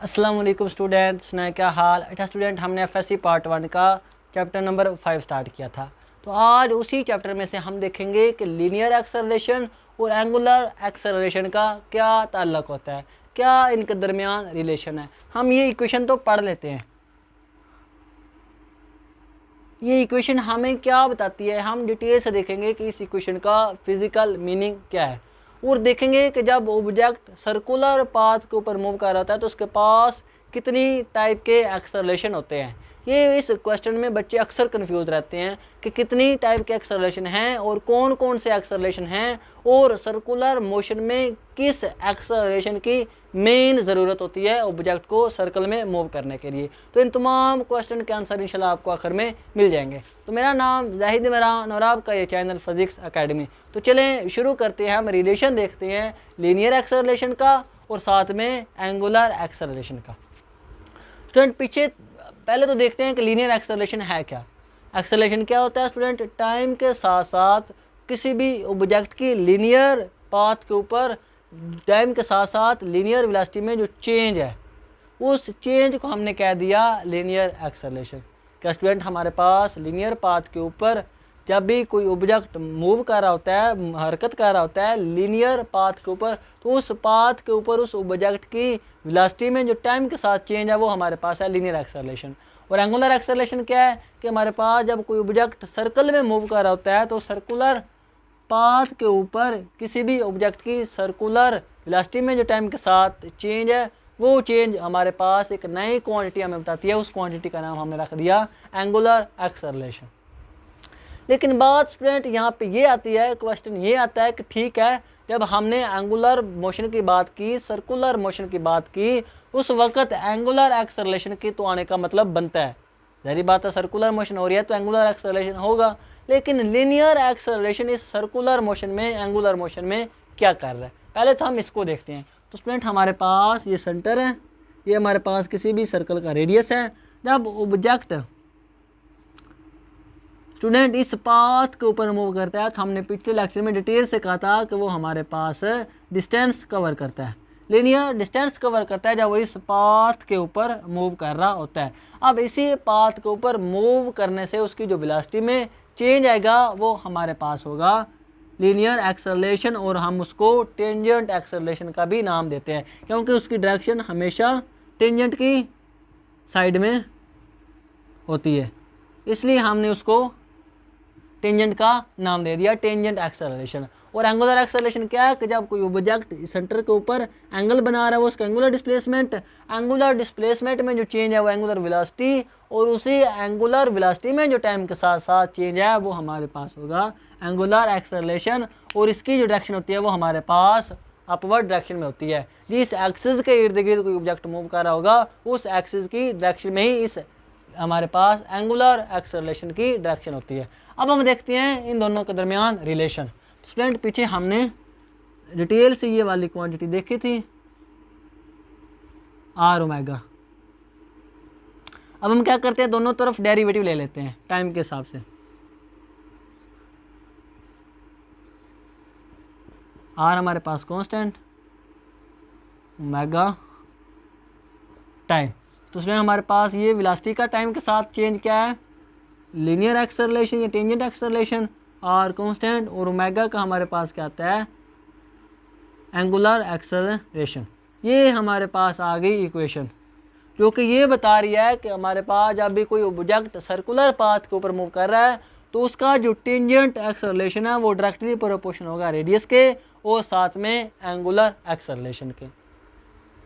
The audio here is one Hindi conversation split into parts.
अस्सलाम वालेकुम स्टूडेंट्स, नया क्या हाल। अच्छा स्टूडेंट, हमने एफएससी पार्ट 1 का चैप्टर नंबर 5 स्टार्ट किया था। तो आज उसी चैप्टर में से हम देखेंगे कि लीनियर एक्सेलरेशन और एंगुलर एक्सेलरेशन का क्या ताल्लुक़ होता है, क्या इनके दरमियान रिलेशन है। हम ये इक्वेशन तो पढ़ लेते हैं। ये इक्वेशन हमें क्या बताती है, हम डिटेल से देखेंगे कि इस इक्वेशन का फिज़िकल मीनिंग क्या है, और देखेंगे कि जब ऑब्जेक्ट सर्कुलर पाथ के ऊपर मूव कर रहा होता है तो उसके पास कितनी टाइप के एक्सेलरेशन होते हैं। ये इस क्वेश्चन में बच्चे अक्सर कंफ्यूज रहते हैं कि कितनी टाइप के एक्सेलरेशन हैं और कौन कौन से एक्सेलरेशन हैं, और सर्कुलर मोशन में किस एक्सेलरेशन की मेन ज़रूरत होती है ऑब्जेक्ट को सर्कल में मूव करने के लिए। तो इन तमाम क्वेश्चन के आंसर इंशाल्लाह आपको आखिर में मिल जाएंगे। तो मेरा नाम जाहिद इमरान और आपका ये चैनल फिजिक्स एकेडमी। तो चलें शुरू करते हैं। हम रिलेशन देखते हैं लीनियर एक्सेलरेशन का और साथ में एंगुलर एक्सेलरेशन का। स्टूडेंट पीछे पहले तो देखते हैं कि लीनियर एक्सेलरेशन है क्या। एक्सेलरेशन क्या होता है स्टूडेंट? टाइम के साथ साथ किसी भी ऑब्जेक्ट की लीनियर पाथ के ऊपर टाइम के साथ साथ लीनियर वेलोसिटी में जो चेंज है, उस चेंज को हमने कह दिया लीनियर एक्सेलरेशन। क्या स्टूडेंट, हमारे पास लीनियर पाथ के ऊपर जब भी कोई ऑब्जेक्ट मूव कर रहा होता है, हरकत कर रहा होता है लीनियर पाथ के ऊपर, तो उस पाथ के ऊपर उस ऑब्जेक्ट की वेलोसिटी में जो टाइम के साथ चेंज है वो हमारे पास है लीनियर एक्सेलरेशन। और एंगुलर एक्सेलरेशन क्या है कि हमारे पास जब कोई ऑब्जेक्ट सर्कल में मूव कर रहा होता है तो सर्कुलर पाथ के ऊपर किसी भी ऑब्जेक्ट की सर्कुलर वेलोसिटी में जो टाइम के साथ चेंज है, वो चेंज हमारे पास एक नई क्वांटिटी हमें बताती है। उस क्वांटिटी का नाम हमने रख दिया एंगुलर एक्सेलरेशन। लेकिन बात स्टूडेंट यहाँ पे ये आती है, क्वेश्चन ये आता है कि ठीक है, जब हमने एंगुलर मोशन की बात की, सर्कुलर मोशन की बात की, उस वक्त एंगुलर एक्सेलरेशन की तो आने का मतलब बनता है, जाहिर बात है सर्कुलर मोशन हो रही है तो एंगुलर एक्सेलरेशन होगा। लेकिन लीनियर एक्सेलरेशन इस सर्कुलर मोशन में, एंगुलर मोशन में क्या कर रहा है, पहले तो हम इसको देखते हैं। तो स्टूडेंट हमारे पास ये सेंटर है, ये हमारे पास किसी भी सर्कल का रेडियस है। जब ऑब्जेक्ट स्टूडेंट इस पाथ के ऊपर मूव करता है तो हमने पिछले लेक्चर में डिटेल से कहा था कि वो हमारे पास डिस्टेंस कवर करता है, लीनियर डिस्टेंस कवर करता है जब वो इस पाथ के ऊपर मूव कर रहा होता है। अब इसी पाथ के ऊपर मूव करने से उसकी जो वेलोसिटी में चेंज आएगा वो हमारे पास होगा लीनियर एक्सेलरेशन, और हम उसको टेंजेंट एक्सेलरेशन का भी नाम देते हैं क्योंकि उसकी डायरेक्शन हमेशा टेंजेंट की साइड में होती है, इसलिए हमने उसको टेंजेंट का नाम दे दिया, टेंजेंट एक्सेलरेशन। और एंगुलर एक्सेलरेशन क्या है कि जब कोई ऑब्जेक्ट सेंटर के ऊपर एंगल बना रहा है वो उसका एंगुलर डिस्प्लेसमेंट, एंगुलर डिस्प्लेसमेंट में जो चेंज है वो एंगुलर वेलोसिटी, और उसी एंगुलर वेलोसिटी में जो टाइम के साथ साथ चेंज है वो हमारे पास होगा एंगुलर एक्सेलरेशन। और इसकी जो डायरेक्शन होती है वो हमारे पास अपवर्ड डायरेक्शन में होती है। जिस एक्सिस के इर्द गिर्द कोई ऑब्जेक्ट मूव कर रहा होगा उस एक्सिस की डायरेक्शन में ही इस हमारे पास एंगुलर एक्सेलरेशन की डायरेक्शन होती है। अब हम देखते हैं इन दोनों के दरमियान रिलेशन। स्टूडेंट पीछे हमने डिटेल से ये वाली क्वांटिटी देखी थी आर ओमेगा। अब हम क्या करते हैं, दोनों तरफ डेरिवेटिव ले लेते हैं टाइम के हिसाब से। आर हमारे पास कांस्टेंट, ओमेगा टाइम। तो उसमें हमारे पास ये वेलोसिटी का टाइम के साथ चेंज क्या है, लीनियर एक्सेलरेशन या टेंजेंट एक्सेलरेशन, आर कांस्टेंट, और ओमेगा का हमारे पास क्या आता है एंगुलर एक्सेलरेशन। ये हमारे पास आ गई इक्वेशन जो कि ये बता रही है कि हमारे पास जब भी कोई ऑब्जेक्ट सर्कुलर पाथ के ऊपर मूव कर रहा है तो उसका जो टेंजेंट एक्सेलरेशन है वो डायरेक्टली प्रोपोर्शनल होगा रेडियस के और साथ में एंगुलर एक्सेलरेशन के।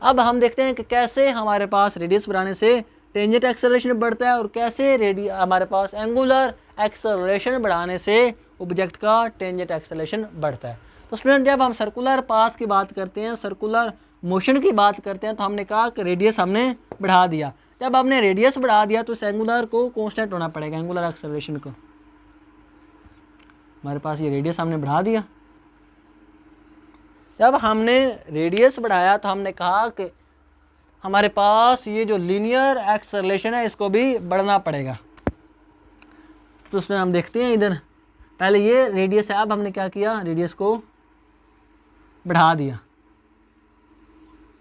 अब हम देखते हैं कि कैसे हमारे पास रेडियस बढ़ाने से टेंजेंट एक्सेलरेशन बढ़ता है और कैसे हमारे पास एंगुलर एक्सेलरेशन बढ़ाने से ऑब्जेक्ट का टेंजेंट एक्सेलरेशन बढ़ता है। तो स्टूडेंट जब हम सर्कुलर पाथ की बात करते हैं, सर्कुलर मोशन की बात करते हैं, तो हमने कहा कि रेडियस हमने बढ़ा दिया। जब हमने रेडियस बढ़ा दिया तो इस एंगुलर को कांस्टेंट होना पड़ेगा, एंगुलर एक्सेलरेशन को। हमारे पास ये रेडियस हमने बढ़ा दिया। जब हमने रेडियस बढ़ाया तो हमने कहा कि हमारे पास ये जो लीनियर एक्सेलरेशन है इसको भी बढ़ना पड़ेगा। तो उसमें हम देखते हैं इधर पहले ये रेडियस है, अब हमने क्या किया, रेडियस को बढ़ा दिया।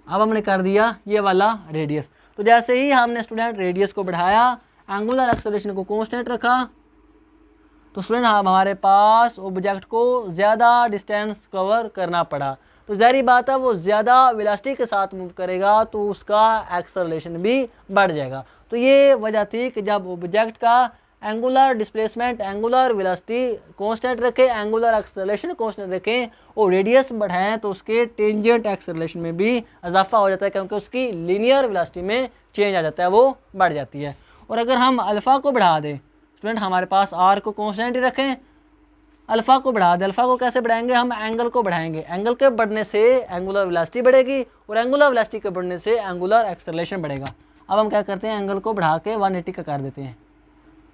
अब हमने कर दिया ये वाला रेडियस। तो जैसे ही हमने स्टूडेंट रेडियस को बढ़ाया, एंगुलर एक्सेलरेशन को कांस्टेंट रखा, तो स्टूडेंट हमारे पास ऑब्जेक्ट को ज़्यादा डिस्टेंस कवर करना पड़ा। तो ज़ाहिर बात है वो ज़्यादा वेलोसिटी के साथ मूव करेगा तो उसका एक्सेलरेशन भी बढ़ जाएगा। तो ये वजह थी कि जब ऑब्जेक्ट का angular displacement, angular velocity constant रखें, एंगुलर एक्सेलरेशन कांस्टेंट रखें और रेडियस बढ़ाएं तो उसके टेंजेंट एक्सेलरेशन में भी इजाफा हो जाता है, क्योंकि उसकी लीनियर वेलोसिटी में चेंज आ जाता है, वो बढ़ जाती है। और अगर हम अल्फ़ा को बढ़ा दें स्टूडेंट, हमारे पास आर को कांस्टेंट ही रखें, अल्फ़ा को बढ़ा दें। अल्फ़ा को कैसे बढ़ाएंगे? हम एंगल को बढ़ाएंगे, एंगल के बढ़ने से एंगुलर वेलोसिटी बढ़ेगी और एंगुलर वेलोसिटी के बढ़ने से एंगुलर एक्सेलरेशन बढ़ेगा। अब हम क्या करते हैं, एंगल को बढ़ा के 180 का कर देते हैं।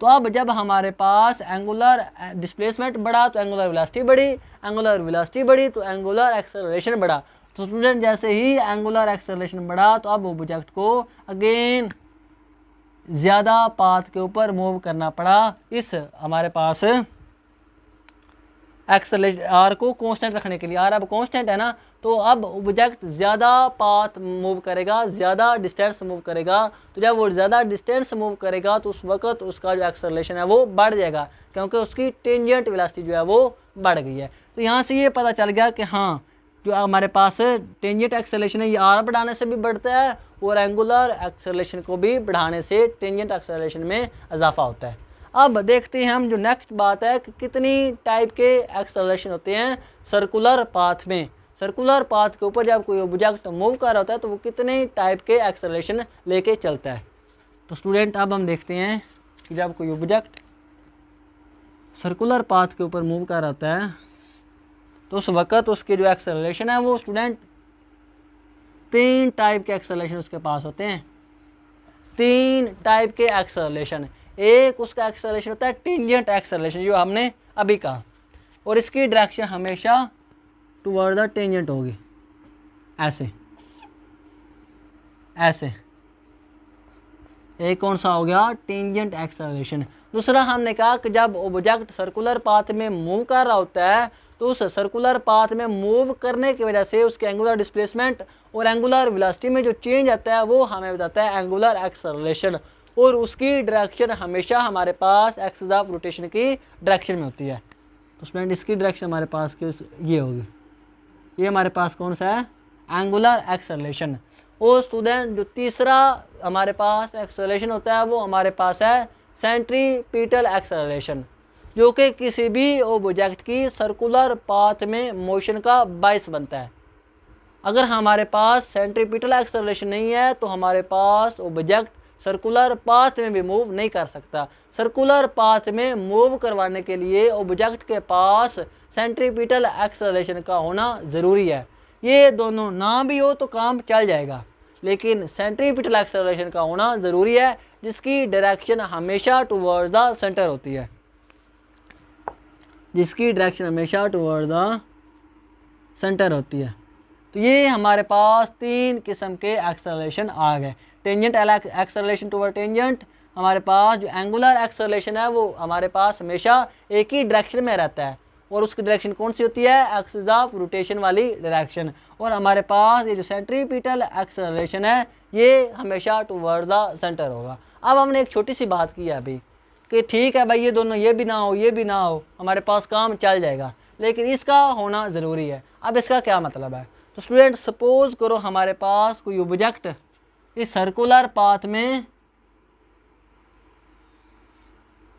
तो अब जब हमारे पास एंगुलर डिस्प्लेसमेंट बढ़ा तो एंगुलर वेलोसिटी बढ़ी, एंगुलर वेलोसिटी बढ़ी तो एंगुलर एक्सेलरेशन बढ़ा। तो स्टूडेंट जैसे ही एंगुलर एक्सेलरेशन बढ़ा तो अब ऑब्जेक्ट को अगेन ज़्यादा पाथ के ऊपर मूव करना पड़ा। इस हमारे पास एक्सेलरेशन आर को कांस्टेंट रखने के लिए, आर अब कांस्टेंट है ना, तो अब ऑब्जेक्ट ज़्यादा पाथ मूव करेगा, ज़्यादा डिस्टेंस मूव करेगा। तो जब वो ज़्यादा डिस्टेंस मूव करेगा तो उस वक्त उसका जो एक्सेलरेशन है वो बढ़ जाएगा, क्योंकि उसकी टेंजेंट वेलोसिटी जो है वो बढ़ गई है। तो यहाँ से ये पता चल गया कि हाँ, जो हमारे पास टेंजेंट एक्सेलरेशन है ये आर बढ़ाने से भी बढ़ता है और एंगुलर एक्सेलरेशन को भी बढ़ाने से टेंजेंट एक्सेलरेशन में इजाफा होता है। अब देखते हैं हम जो नेक्स्ट बात है कि कितनी टाइप के एक्सेलरेशन होते हैं सर्कुलर पाथ में। सर्कुलर पाथ के ऊपर जब कोई ऑब्जेक्ट मूव कर रहा होता है तो वो कितने टाइप के एक्सेलरेशन लेके चलता है। तो स्टूडेंट अब हम देखते हैं कि जब कोई ऑब्जेक्ट सर्कुलर पाथ के ऊपर मूव कर रहा होता है तो उस वक़्त उसके जो एक्सेलरेशन है वो स्टूडेंट 3 टाइप के एक्सेलरेशन उसके पास होते हैं। 3 टाइप के एक्सेलरेशन। एक उसका एक्सेलरेशन होता है टेंजेंट एक्सेलरेशन जो हमने अभी कहा, और इसकी डायरेक्शन हमेशा टुवर्ड द टेंजेंट होगी, ऐसे ऐसे। एक कौन सा हो गया? Tangent acceleration. दूसरा हमने कहा कि जब ऑब्जेक्ट सर्कुलर पाथ में मूव कर रहा होता है तो उस सर्कुलर पाथ में मूव करने की वजह से उसके एंगुलर डिस्प्लेसमेंट और एंगुलर वेलोसिटी में जो चेंज आता है वो हमें बताता है एंगुलर एक्सेलरेशन, और उसकी डायरेक्शन हमेशा हमारे पास एक्सिस ऑफ रोटेशन की डायरेक्शन में होती है। तो स्टूडेंट इसकी डायरेक्शन हमारे पास ये होगी, ये हमारे पास कौन सा है? Angular acceleration. और स्टूडेंट जो तीसरा हमारे पास एक्सेलरेशन होता है वो हमारे पास है सेंट्रीपिटल एक्सेलरेशन, जो कि किसी भी ऑब्जेक्ट की सर्कुलर पाथ में मोशन का बायस बनता है। अगर हमारे पास सेंट्रीपिटल एक्सेलरेशन नहीं है तो हमारे पास ऑब्जेक्ट सर्कुलर पाथ में भी मूव नहीं कर सकता। सर्कुलर पाथ में मूव करवाने के लिए ऑब्जेक्ट के पास सेंट्रीपिटल एक्सेलरेशन का होना ज़रूरी है। ये दोनों ना भी हो तो काम चल जाएगा, लेकिन सेंट्रीपिटल एक्सेलरेशन का होना ज़रूरी है, जिसकी डायरेक्शन हमेशा टुवर्ड्स द सेंटर होती है, जिसकी डायरेक्शन हमेशा टुवर्ड्स द सेंटर होती है। तो ये हमारे पास 3 किस्म के एक्सेलरेशन आ गए। टेंजेंट एक्सेलरेशन टुवर्ड टेंजेंट, हमारे पास जो एंगुलर एक्सेलरेशन है वो हमारे पास हमेशा एक ही डायरेक्शन में रहता है, और उसकी डायरेक्शन कौन सी होती है? एक्सिस ऑफ रोटेशन वाली डायरेक्शन। और हमारे पास ये जो सेंट्रीपिटल एक्सेलरेशन है ये हमेशा टुवर्ड्स द सेंटर होगा। अब हमने एक छोटी सी बात की है अभी कि ठीक है भाई, ये दोनों ये भी ना हो ये भी ना हो, हमारे पास काम चल जाएगा, लेकिन इसका होना ज़रूरी है। अब इसका क्या मतलब है? तो स्टूडेंट सपोज करो हमारे पास कोई ऑब्जेक्ट इस सर्कुलर पाथ में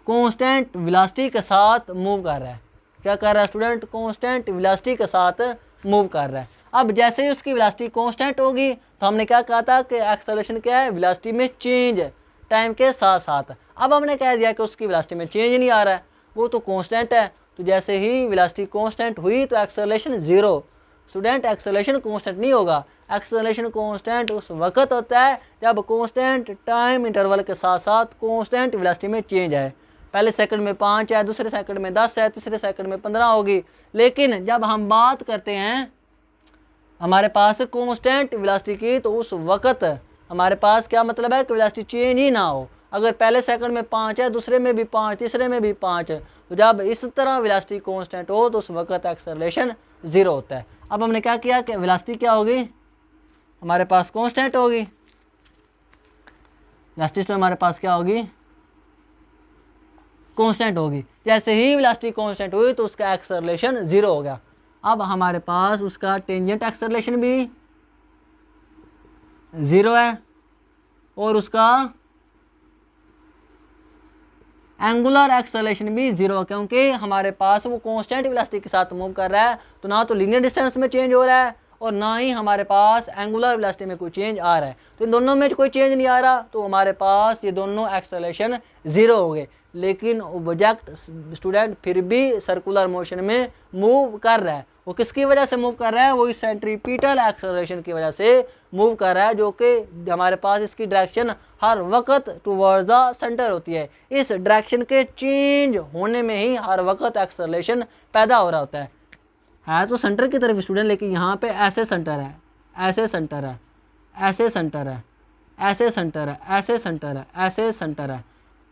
कांस्टेंट वेलोसिटी के साथ मूव कर रहा है। क्या कर रहा है स्टूडेंट? कांस्टेंट वेलोसिटी के साथ मूव कर रहा है। अब जैसे ही उसकी वेलोसिटी कांस्टेंट होगी तो हमने क्या कहा था कि एक्सेलरेशन क्या है? वेलोसिटी में चेंज टाइम के साथ साथ। अब हमने कह दिया कि उसकी वेलोसिटी में चेंज नहीं आ रहा है, वो तो कांस्टेंट है। तो जैसे ही वेलोसिटी कांस्टेंट हुई तो acceleration zero. Student acceleration constant नहीं होगा, एक्सेलरेशन कांस्टेंट उस वक्त होता है जब कांस्टेंट टाइम इंटरवल के साथ साथ कांस्टेंट वेलोसिटी में चेंज है। पहले सेकंड में 5 है, दूसरे सेकंड में 10 है, तीसरे सेकंड में 15 होगी। लेकिन जब हम बात करते हैं हमारे पास कांस्टेंट वेलोसिटी की तो उस वक्त हमारे पास क्या मतलब है कि वेलोसिटी चेंज ही ना हो। अगर पहले सेकंड में 5 है, दूसरे में भी 5, तीसरे में भी 5, तो जब इस तरह वेलोसिटी कांस्टेंट हो तो उस वक्त एक्सेलरेशन ज़ीरो होता है। अब हमने क्या किया कि वेलोसिटी क्या होगी? हमारे पास कांस्टेंट होगी, वेलोसिटी में हमारे पास क्या होगी, कांस्टेंट होगी। जैसे ही वेलोसिटी कांस्टेंट हुई तो उसका एक्सेलरेशन 0 हो गया। अब हमारे पास उसका टेंजेंट एक्सेलरेशन भी 0 है और उसका एंगुलर एक्सेलरेशन भी 0 है, क्योंकि हमारे पास वो कांस्टेंट वेलोसिटी के साथ मूव कर रहा है, तो ना तो लीनियर डिस्टेंस में चेंज हो रहा है और ना ही हमारे पास एंगुलर वेलोसिटी में कोई चेंज आ रहा है। तो इन दोनों में कोई चेंज नहीं आ रहा, तो हमारे पास ये दोनों एक्सेलरेशन 0 हो गए। लेकिन ऑब्जेक्ट स्टूडेंट फिर भी सर्कुलर मोशन में मूव कर रहा है। वो किसकी वजह से मूव कर रहा है, वो इस सेंट्रीपिटल एक्सेलरेशन की वजह से मूव कर रहा है, जो कि हमारे पास इसकी डायरेक्शन हर वक्त टुवर्ड्स द सेंटर होती है। इस डायरेक्शन के चेंज होने में ही हर वक्त एक्सेलरेशन पैदा हो रहा होता है तो सेंटर की तरफ स्टूडेंट, लेकिन यहाँ पे ऐसे सेंटर है, ऐसे सेंटर है, ऐसे सेंटर है, ऐसे सेंटर है, ऐसे सेंटर है, ऐसे सेंटर है,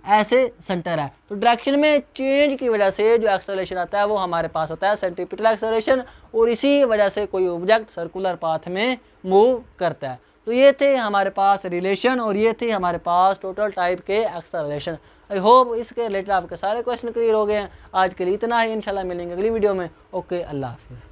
ऐसे सेंटर है। तो डायरेक्शन में चेंज की वजह से जो एक्सेलरेशन आता है वो हमारे पास होता है सेंट्रीपिटल एक्सेलरेशन, और इसी वजह से कोई ऑब्जेक्ट सर्कुलर पाथ में मूव करता है। तो ये थे हमारे पास रिलेशन और ये थे हमारे पास टोटल टाइप के एक्सेलरेशन। आई होप इसके रिलेटेड आपके सारे क्वेश्चन क्लियर हो गए हैं। आज के लिए इतना ही, इंशाल्लाह मिलेंगे अगली वीडियो में। ओके, अल्लाह हाफिज़।